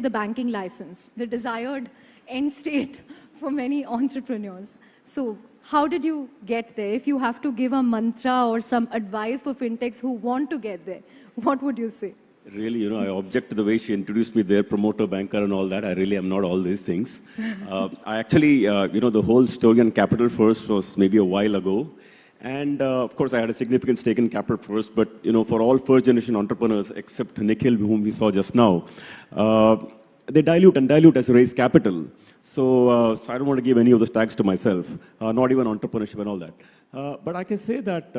the banking license, the desired end state for many entrepreneurs. So how did you get there? If you have to give a mantra or some advice for fintechs who want to get there, what would you say? Really, I object to the way she introduced me there, promoter, banker, and all that. I really am not all these things. I actually, the whole story on Capital First was maybe a while ago. And of course, I had a significant stake in Capital First. But, for all first-generation entrepreneurs, except Nikhil, whom we saw just now, they dilute and dilute as you raise capital. So I don't want to give any of those tags to myself, not even entrepreneurship and all that. But I can say that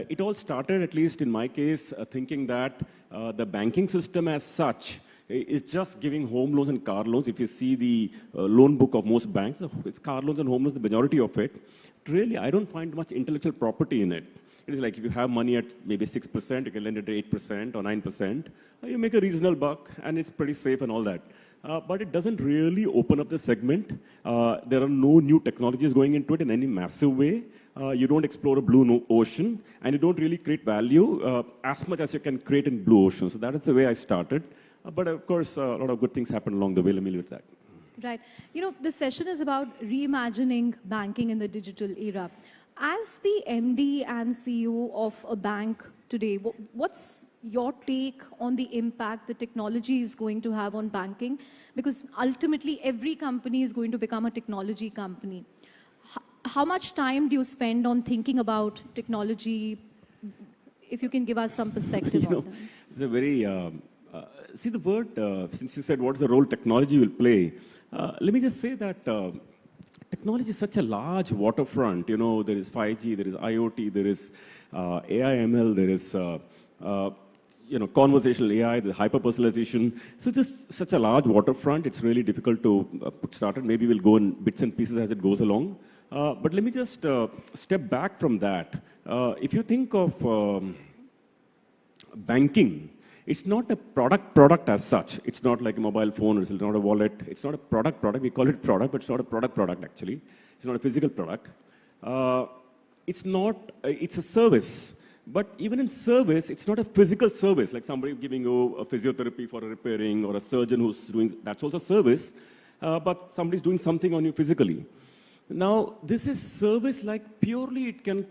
it all started, at least in my case, thinking that the banking system as such is just giving home loans and car loans. If you see the loan book of most banks, it's car loans and home loans, the majority of it. Really, I don't find much intellectual property in it. It is like if you have money at maybe 6%, you can lend it at 8% or 9%. You make a reasonable buck, and it's pretty safe and all that. But it doesn't really open up the segment. There are no new technologies going into it in any massive way. You don't explore a blue ocean, and you don't really create value as much as you can create in blue ocean. So that is the way I started. But of course, a lot of good things happened along the way. Let me leave it at that. Right. This session is about reimagining banking in the digital era. As the MD and CEO of a bank today, what's your take on the impact the technology is going to have on banking? Because ultimately, every company is going to become a technology company. How much time do you spend on thinking about technology? If you can give us some perspective on that. It's a very, see the word, since you said what's the role technology will play, let me just say that technology is such a large waterfront. There is 5G, there is IoT, there is AI, ML, there is conversational AI, the hyper-personalization. So just such a large waterfront, it's really difficult to put started. Maybe we'll go in bits and pieces as it goes along. But let me just step back from that. If you think of banking, it's not a product as such. It's not like a mobile phone, it's not a wallet. It's not a product. We call it product, but it's not a product actually. It's not a physical product. It's a service. But even in service, it's not a physical service, like somebody giving you a physiotherapy for a repairing or a surgeon who's doing, that's also service, but somebody's doing something on you physically. Now, this is service like purely it can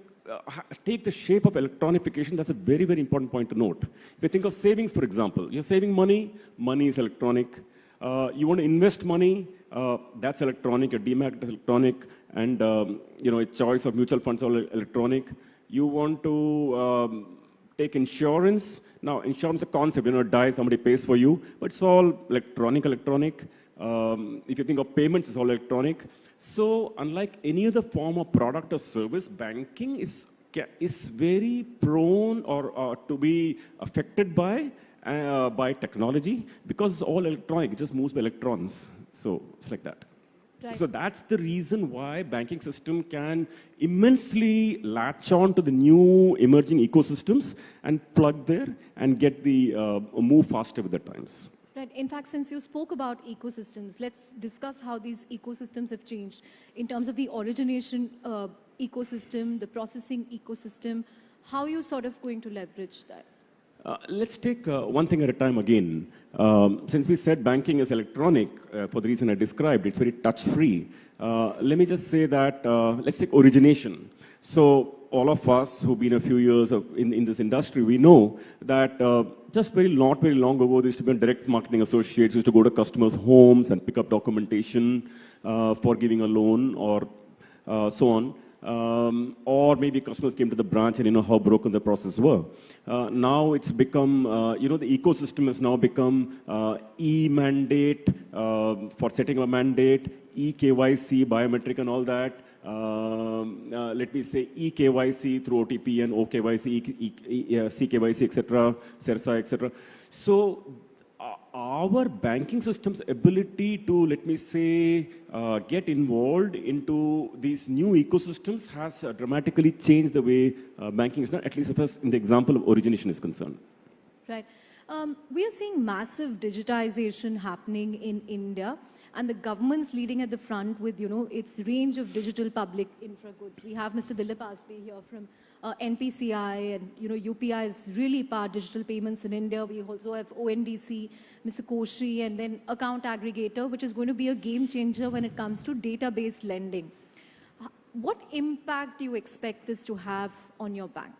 take the shape of electronification. That's a very, very important point to note. If you think of savings, for example, you're saving money, money is electronic. You want to invest money, that's electronic, your demat is electronic, and a choice of mutual funds are electronic. You want to take insurance. Now, insurance is a concept, die, somebody pays for you, but it's all electronic. If you think of payments, it's all electronic. So, unlike any other form of product or service, banking is very prone or to be affected by technology because it's all electronic. It just moves by electrons. So, it's like that. Right. So that's the reason why banking system can immensely latch on to the new emerging ecosystems and plug there and get the move faster with the times. Right. In fact, since you spoke about ecosystems, let's discuss how these ecosystems have changed in terms of the origination ecosystem, the processing ecosystem. How are you sort of going to leverage that? Let's take one thing at a time again. Since we said banking is electronic, for the reason I described, it's very touch-free. Let me just say that, let's take origination. So all of us who've been a few years in this industry, we know that just not very long ago, there used to be direct marketing associates who used to go to customers' homes and pick up documentation for giving a loan or so on. Or maybe customers came to the branch and how broken the process were. Now it's become, the ecosystem has now become e-mandate for setting a mandate, e-KYC, biometric and all that. Let me say e-KYC through OTP and o-KYC, c-KYC, etc., CERSA, etc. So our banking system's ability to, let me say, get involved into these new ecosystems has dramatically changed the way banking is done, at least as in the example of origination is concerned. Right. We are seeing massive digitization happening in India, and the government's leading at the front with, its range of digital public infra goods. We have Mr. Dilip Asbe here from NPCI and UPI is really powered digital payments in India. We also have ONDC, Mr. Koshri, and then account aggregator, which is going to be a game changer when it comes to database lending. What impact do you expect this to have on your bank?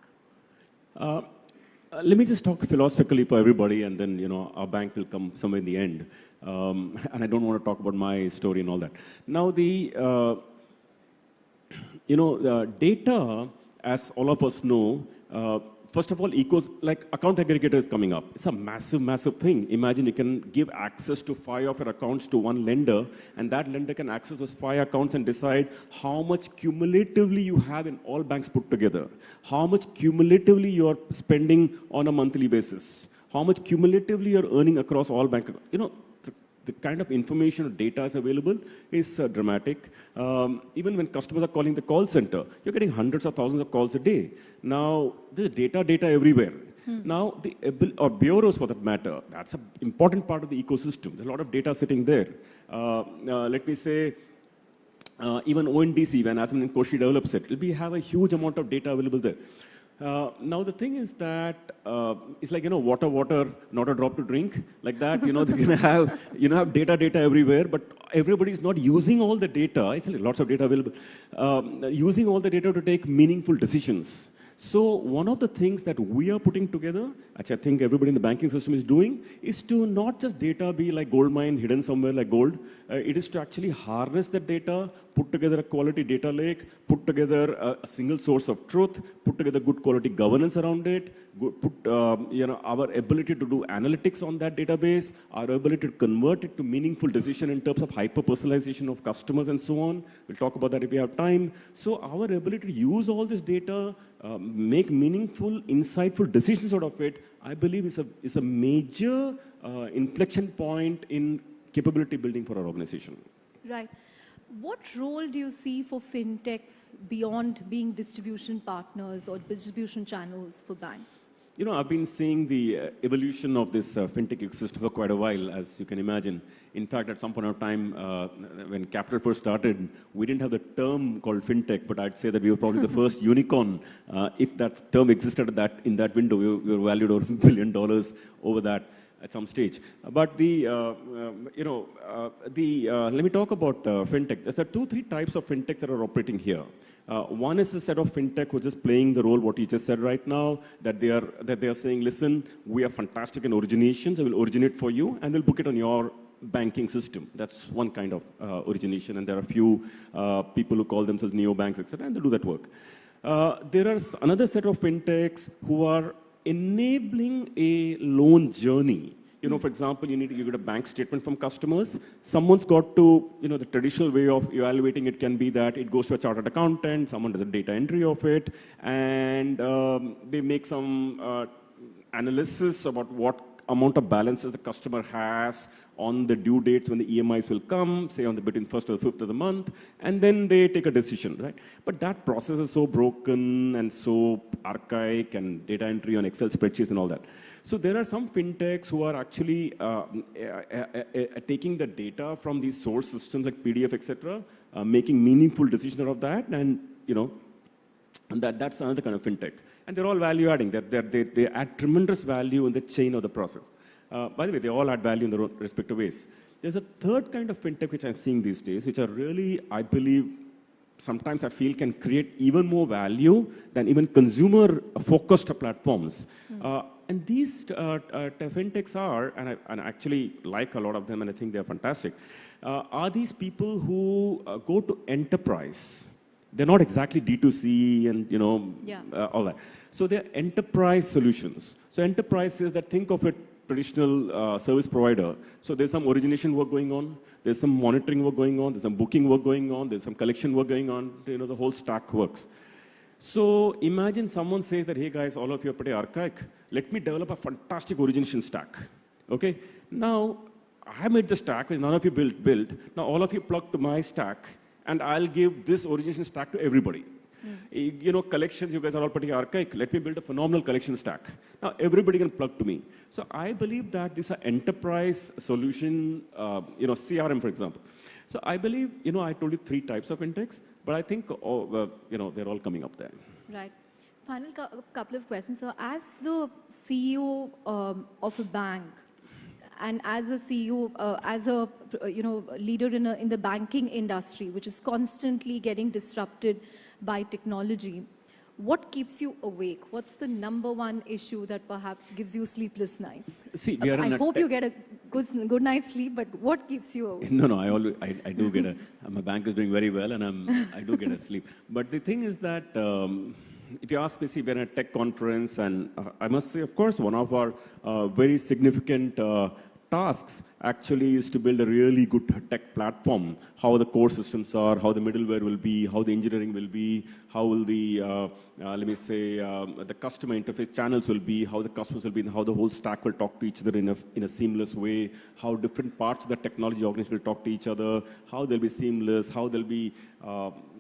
Let me just talk philosophically for everybody, and then our bank will come somewhere in the end. And I don't want to talk about my story and all that. Now the data, as all of us know, first of all, like account aggregator is coming up. It's a massive, massive thing. Imagine you can give access to 5 of your accounts to one lender, and that lender can access those 5 accounts and decide how much cumulatively you have in all banks put together, how much cumulatively you are spending on a monthly basis, how much cumulatively you're earning across all bank accounts. The kind of information or data is available is dramatic. Even when customers are calling the call center, you're getting hundreds of thousands of calls a day. Now, there's data everywhere. Now, or bureaus for that matter, that's an important part of the ecosystem. There's a lot of data sitting there. Let me say, even ONDC, when as and Koshi develops it, will have a huge amount of data available there. Now the thing is that it's like water, not a drop to drink. Like that, they're gonna have data everywhere, but everybody is not using all the data. It's like lots of data available, using all the data to take meaningful decisions. So one of the things that we are putting together, which I think everybody in the banking system is doing, is to not just data be like gold mine hidden somewhere like gold. It is to actually harness that data, put together a quality data lake, put together a single source of truth, put together good quality governance around it, put our ability to do analytics on that database, our ability to convert it to meaningful decision in terms of hyper-personalization of customers and so on. We'll talk about that if we have time. So our ability to use all this data, make meaningful, insightful decisions out of it, I believe is a major inflection point in capability building for our organization. Right. What role do you see for fintechs beyond being distribution partners or distribution channels for banks? I've been seeing the evolution of this fintech ecosystem for quite a while, as you can imagine. In fact, at some point of time, when Capital first started, we didn't have the term called fintech, but I'd say that we were probably the first unicorn. If that term existed in that window, we were valued over $1 billion over that at some stage. But let me talk about fintech. There are 2-3 types of fintech that are operating here. One is a set of fintech who is just playing the role what you just said right now, that they are saying, listen, we are fantastic in originations, I will originate for you, and we'll book it on your banking system. That's one kind of origination, and there are a few people who call themselves neobanks, etc., and they do that work. There are another set of fintechs who are enabling a loan journey. For example, you get a bank statement from customers. Someone's got to, the traditional way of evaluating it can be that it goes to a chartered accountant, someone does a data entry of it, and they make some analysis about what amount of balances the customer has on the due dates when the EMIs will come, say between 1st or 5th of the month, and then they take a decision, right? But that process is so broken and so archaic, and data entry on Excel spreadsheets and all that. So there are some fintechs who are actually taking the data from these source systems like PDF, etc., making meaningful decisions out of that, and that's another kind of fintech. And they're all value adding. They add tremendous value in the chain of the process. By the way, they all add value in their respective ways. There's a third kind of fintech which I'm seeing these days, which are really, I believe, sometimes I feel can create even more value than even consumer-focused platforms. And these fintechs are, and I actually like a lot of them, and I think they're fantastic, are these people who go to enterprise. They're not exactly D2C and all that. So they're enterprise solutions. So enterprises that think of a traditional service provider. So there's some origination work going on, there's some monitoring work going on, there's some booking work going on, there's some collection work going on, the whole stack works. So imagine someone says that, hey guys, all of you are pretty archaic. Let me develop a fantastic origination stack. Okay? Now, I made the stack, which none of you built. Now all of you plug to my stack, and I'll give this origination stack to everybody. Collections, you guys are all pretty archaic. Let me build a phenomenal collection stack. Now everybody can plug to me. So I believe that this is an enterprise solution, CRM, for example. So I believe, I told you 3 types of fintechs, but I think, they're all coming up there. Right. Final couple of questions. So, as the CEO of a bank, and as a CEO, as a leader in the banking industry, which is constantly getting disrupted by technology, what keeps you awake? What's the number one issue that perhaps gives you sleepless nights? See, we are I hope you get a good night's sleep, but what keeps you awake? No, I do get my bank is doing very well, and I do get a sleep. But the thing is that if you ask me, see, we're in a tech conference, and I must say, of course, one of our very significant tasks actually is to build a really good tech platform. How the core systems are, how the middleware will be, how the engineering will be, how will the, let me say, the customer interface channels will be, how the customers will be, and how the whole stack will talk to each other in a seamless way, how different parts of the technology organization will talk to each other, how they'll be seamless, how they'll be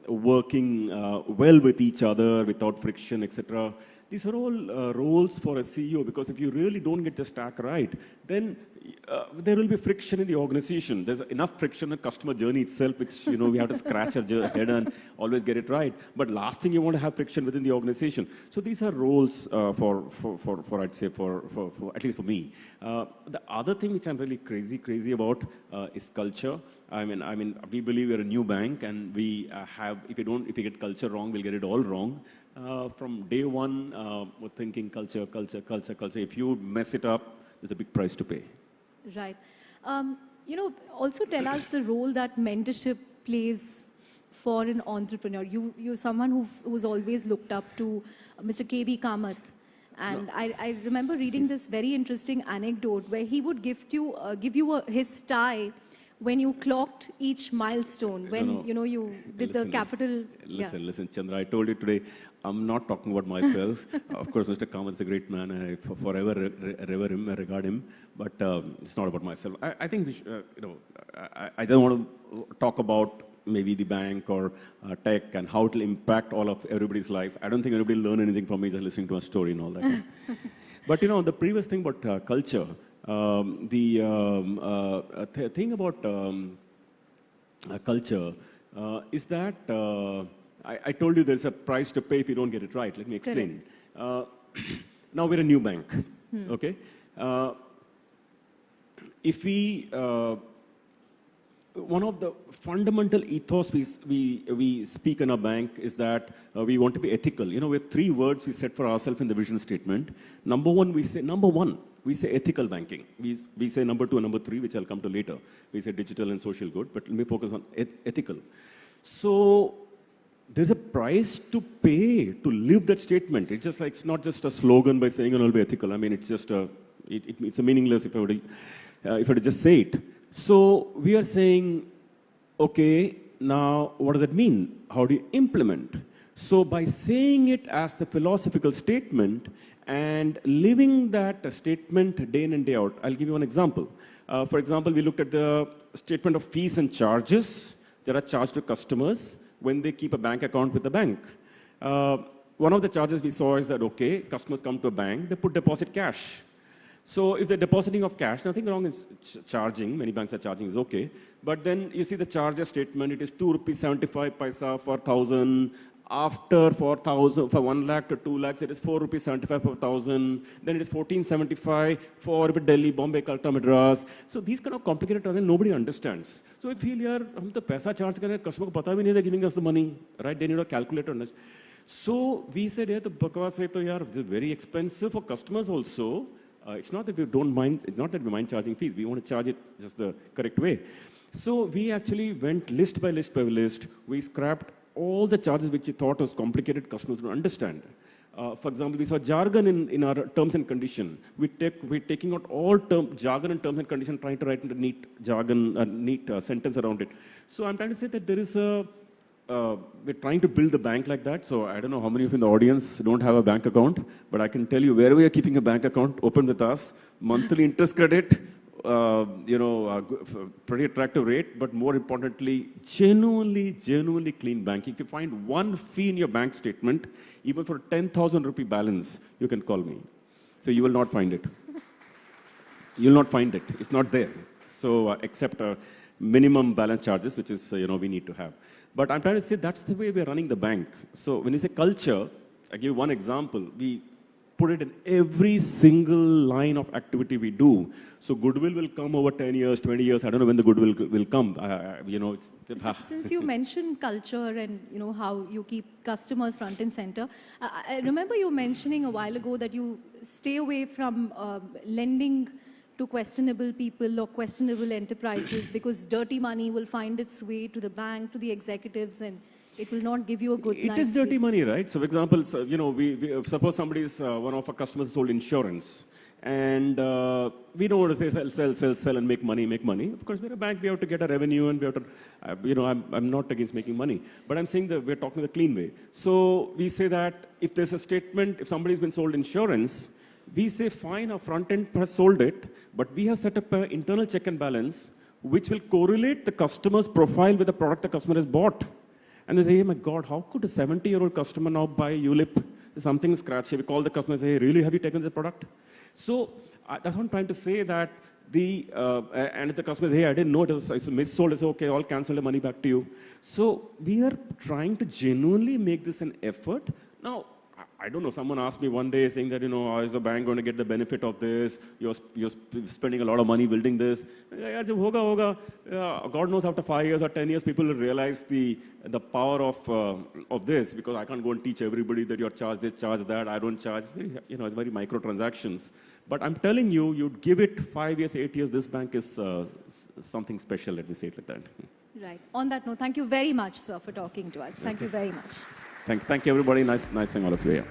working well with each other without friction, etc. These are all roles for a CEO, because if you really don't get the stack right, then there will be friction in the organization. There's enough friction in the customer journey itself, which we have to scratch our head and always get it right. But last thing you want to have friction within the organization. So these are roles for I'd say for at least for me. The other thing which I'm really crazy about is culture. I mean, we believe we're a new bank, and we have, if you get culture wrong, we'll get it all wrong. From day one, we're thinking culture. If you mess it up, there's a big price to pay. Right. Also tell us the role that mentorship plays for an entrepreneur. You're someone who's always looked up to Mr. K.B. Kamath. And no. I remember reading this very interesting anecdote where he would give you his tie when you clocked each milestone, when you did the capital. Listen, Chandra, I told you today, I'm not talking about myself. Of course, Mr. Kamath is a great man, and I forever regard him. But it's not about myself. I think we should, I don't want to talk about maybe the bank or tech and how it will impact all of everybody's lives. I don't think anybody will learn anything from me just listening to a story and all that. But the previous thing about culture. The thing about culture is that I told you there's a price to pay if you don't get it right. Let me explain. Now we're a new bank, okay? If we, one of the fundamental ethos we speak in our bank is that we want to be ethical. We have 3 words we set for ourselves in the vision statement. Number one, we say ethical banking. We say number 2 and number 3, which I'll come to later. We say digital and social good, but let me focus on ethical. So there's a price to pay to live that statement. It's just like, it's not just a slogan by saying I'll be ethical. I mean, it's just it's a meaningless if I were to just say it. So we are saying, okay, now what does that mean? How do you implement? So by saying it as the philosophical statement and living that statement day in and day out, I'll give you one example. For example, we looked at the statement of fees and charges that are charged to customers when they keep a bank account with the bank. One of the charges we saw is that, okay, customers come to a bank, they deposit cash. So if they're depositing of cash, nothing wrong is charging. Many banks are charging, is okay. But then you see the charger statement, it is ₹2.75 for 1,000. After for 1 lakh to 2 lakhs, it is ₹4.75 per 1,000. Then it is 14.75 for Delhi, Bombay, Calcutta, Madras. So these kind of complicated transactions nobody understands. So we feel, yaar, hum to paisa charge kar rahe hain, customer ko pata bhi nahi they're giving us the money, right? They need a calculator. So we said, yeah, the bakwas hai to yaar, it's very expensive for customers also. It's not that we don't mind. It's not that we mind charging fees. We want to charge it just the correct way. So we actually went list by list by list. We scrapped all the charges which we thought was complicated, customers don't understand. For example, we saw jargon in our terms and condition. We're taking out all jargon and terms and condition, trying to write a neat jargon, neat sentence around it. So I'm trying to say that there is we're trying to build the bank like that. So I don't know how many of you in the audience don't have a bank account, but I can tell you wherever you're keeping a bank account, open with us, monthly interest credit, pretty attractive rate, but more importantly, genuinely clean banking. If you find one fee in your bank statement, even for a 10,000 rupee balance, you can call me. So you will not find it. You'll not find it. It's not there. So except minimum balance charges, which is we need to have. But I'm trying to say that's the way we're running the bank. So when you say culture, I give you one example. We put it in every single line of activity we do. So goodwill will come over 10 years, 20 years. I don't know when the goodwill will come. You know, since you mentioned culture and you know how you keep customers front and center, I remember you mentioning a while ago that you stay away from lending to questionable people or questionable enterprises because dirty money will find its way to the bank, to the executives, and it will not give you a good It is dirty money, right? So, for example, you know, we suppose somebody's one of our customers sold insurance, and we don't want to say sell and make money. Of course, we're a bank; we have to get a revenue, and we have to, you know, I'm not against making money, but I'm saying that we're talking the clean way. So we say that if there's a statement, if somebody's been sold insurance, we say fine, our front end has sold it, but we have set up an internal check and balance which will correlate the customer's profile with the product the customer has bought. And they say, hey, my God, how could a 70-year-old customer now buy ULIP? There's something scratchy. We call the customer and say, hey, really, have you taken the product? So that's what I'm trying to say, that and if the customer says, hey, I didn't know it was missold, I say, okay, I'll cancel the money back to you. So we are trying to genuinely make this an effort. Now, I don't know, someone asked me one day saying that, you know, how is the bank going to get the benefit of this? You're spending a lot of money building this. God knows after 5 years or 10 years, people will realize the power of this, because I can't go and teach everybody that you're charged this, charge that, I don't charge. You know, it's very micro transactions. But I'm telling you, you'd give it 5 years, 8 years, this bank is something special, let me say it like that. Right. On that note, thank you very much, sir, for talking to us. Thank you very much. Thank you, everybody. Nice seeing all of you here.